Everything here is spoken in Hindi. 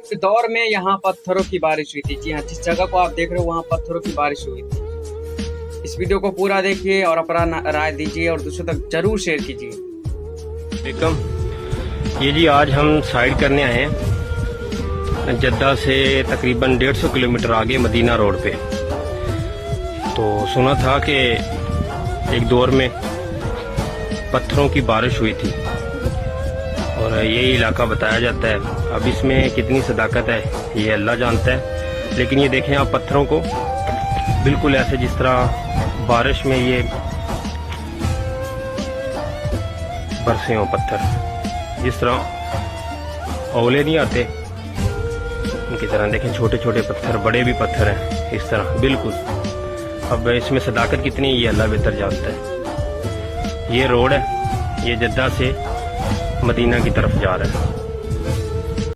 इस दौर में यहाँ पत्थरों की बारिश हुई थी। जी हाँ, जिस जगह को आप देख रहे हो वहाँ पत्थरों की बारिश हुई थी। इस वीडियो को पूरा देखिए और अपना राय दीजिए और दूसरों तक जरूर शेयर कीजिए। ये जी आज हम साइड करने आए हैं जद्दा से तकरीबन 150 किलोमीटर आगे मदीना रोड पे। तो सुना था कि एक दौर में पत्थरों की बारिश हुई थी और यही इलाका बताया जाता है। अब इसमें कितनी सदाकत है ये अल्लाह जानता है, लेकिन ये देखें आप पत्थरों को बिल्कुल ऐसे जिस तरह बारिश में ये बरसे हों पत्थर, जिस तरह ओले नहीं आते उनकी तरह देखें छोटे छोटे पत्थर, बड़े भी पत्थर हैं इस तरह बिल्कुल। अब इसमें सदाकत कितनी है ये अल्लाह बेहतर जानता है। ये रोड है, ये जद्दा से मदीना की तरफ जा रहा है।